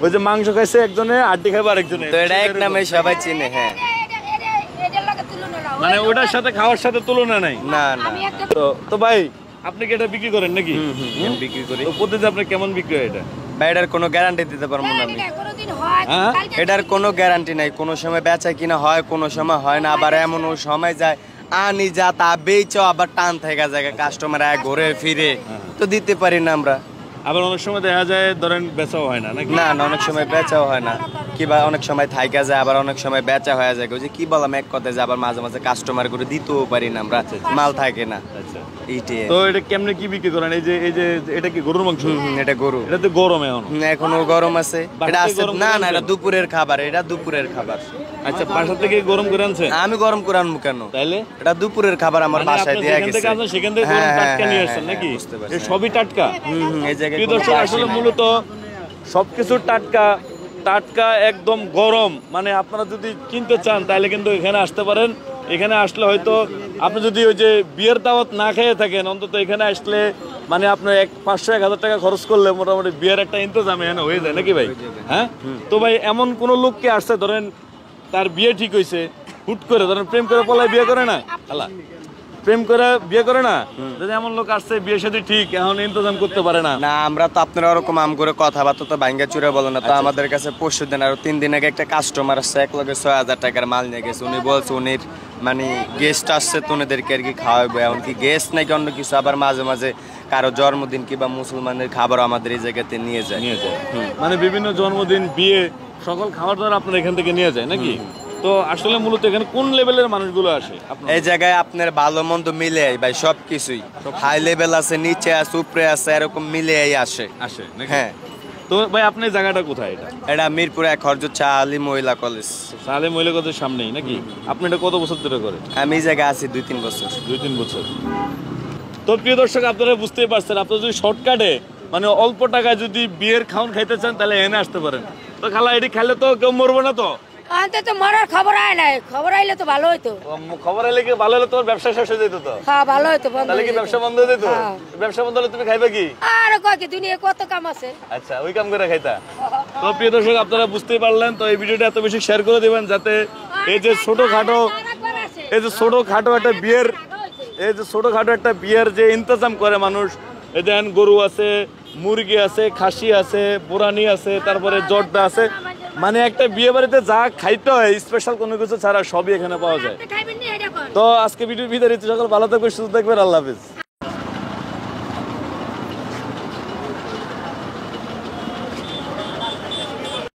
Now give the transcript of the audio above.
ওই যে মাংস খাইছে একজনে, আড্ডি খাইবে আরেকজনে, তো এটা এক নামে সবাই চিনে। হ্যাঁ, মানে ওটার সাথে খাওয়ার সাথে তুলনা নাই। না না। তো ভাই আপনি কি এটা বিক্রি করেন নাকি? বিক্রি করি। তো প্রতিদিন আপনার কেমন বিক্রি হয় এটা? ভাই এটার কোনো গ্যারান্টি দিতে পারবো না আমি। এটার কোনো গ্যারান্টি নাই। কোনো সময় বেচা কিনা হয়, কোনো সময় হয় না। আবার এমনও সময় যায় আনি যা তা বেচো আবার টান থেকে যায়, কাস্টমার ঘুরে ফিরে, তো দিতে পারি না আমরা। আবার অনেক সময় দেখা যায় ধরেন বেচাও হয় না নাকি? না না, অনেক সময় বেচাও হয় না, কিবা অনেক সময় থাইকা যায়, আবার অনেক সময় বেচা হয়ে যায়। ওই যে কি বললাম এক কথায়, যে আবার মাঝে মাঝে কাস্টমার করে দিতেও পারি না আমরা, মাল থাকে না। আচ্ছা, এইটাই। তো এটা কেমনে কি বিক্রি করেন? এই যে এটা কি গরুর মাংস? এটা গরু। এটা তো গরম এখনো গরম আছে। এটা আছে না না, এটা দুপুরের খাবার, এটা দুপুরের খাবার। আচ্ছা, বাসা থেকে গরম করে আনছেন? আমি গরম করে আনবো কেন? তাইলে এটা দুপুরের খাবার আমার বাসায় দিয়ে গেছে। সেখান থেকে গরম টাটকা নিয়ে আসছেন নাকি? এই সবই টাটকা। এই জায়গায় প্রিয় দর্শক, আসলে মূলত সবকিছু টাটকা টাটকা একদম গরম। মানে আপনারা যদি কিনতে চান তাহলে কিন্তু এখানে আসতে পারেন। এখানে আসলে হয়তো আপনি যদি ওই যে বিয়ের দাওয়াত না খেয়ে থাকেন, অন্তত এখানে আসলে মানে আপনার 500-1000 টাকা খরচ করলে মোটামুটি বিয়ের একটা ইন্তজাম এখানে হয়ে যায় নাকি ভাই? হ্যাঁ। তো ভাই এমন কোন লোককে আসছে ধরেন তার বিয়ে ঠিক হয়েছে, হুট করে ধরেন প্রেম করে পলায় বিয়ে করে না, আল্লাহ প্রেম করে বিয়ে করে না, যদি এমন লোক আসছে বিয়ে সাথে ঠিক এখন ইন্তজাম করতে পারে না? না, আমরা তো আপনারা ওরকম আম করে কথাবার্তা তো ভাঙ্গা চুরে বলো না। তো আমাদের কাছে পরশু দিন আর 3 দিন আগে একটা কাস্টমার আসছে, 1,06,000 টাকার মাল নিয়ে গেছে। উনি বলছে উনির মানে গেস্ট আসছে, তো উনিদেরকে আর কি খাওয়াবো। এমনকি গেস্ট নাকি অন্য কিছু, আবার মাঝে মাঝে কারো জন্মদিন কিংবা মুসলমানের খাবার আমাদের এই জায়গাতে নিয়ে যায়। মানে বিভিন্ন জন্মদিন, বিয়ে, সকল খাবার দাবার আপনার এখান থেকে নিয়ে যায় নাকি? তো আসলে মূলত এখানে কোন লেভেলের মানুষগুলো আসে? এই জায়গায় আপনার ভালো মন্দ মিলে ভাই, সবকিছুই হাই লেভেল আছে, নিচে আছে, উপরে আছে, এরকম মিলে আসে। হ্যাঁ। তো ভাই আপনার জায়গাটা কোথায়? এটা মিরপুর 1 হরজত শাহ আলী মহিলা কলেজ। শাহ আলী মহিলা কলেজের সামনেই নাকি? আপনি এটা কত বছর ধরে করেন? আমি এই জায়গায় আছি 2-3 বছর। 2-3 বছর। তো প্রিয় দর্শক, আপনারা বুঝতেই পারছেন, আপনারা যদি শর্টকাটে মানে অল্প টাকায় যদি বিয়ের খাওন খাইতে চান তাহলে এনে আসতে পারেন। তো খালা এটি খাইলে তো কেউ মরবো না তো? তো মরার খবর আয় নাই, খবর আইলে তো ভালো হইতো। খবর আইলে কি ভালো হলে তোমার ব্যবসা শেষ হয়ে যেত তো? হ্যাঁ, ভালো হইতো। তাহলে কি ব্যবসা বন্ধ হয়ে যেত? ব্যবসা বন্ধ হলে তুমি খাইবে কি? আর কয় কি, দুনিয়া কত কাম আছে। আচ্ছা, ওই কাম করে খাইতা। তো প্রিয় দর্শক, আপনারা বুঝতেই পারলেন। তো এই ভিডিওটা এত বেশি শেয়ার করে দিবেন যাতে এই যে ছোটখাটো একটা বিয়ের, এই যে ছোটখাটো একটা বিয়ের যে ইন্তজাম করে মানুষ, এই দেন গরু আছে, মুরগি আছে, খাসি আছে, বোরানি আছে, তারপরে জর্দা আছে, মানে একটা বিয়ে বাড়িতে যা খাইতে হয় স্পেশাল কোনো কিছু ছাড়া সবই এখানে পাওয়া যায়। তো আজকে ভিডিওর ভিতরে সকল ভালো থাকবে, সুস্থ থাকবেন, আল্লাহ হাফেজ।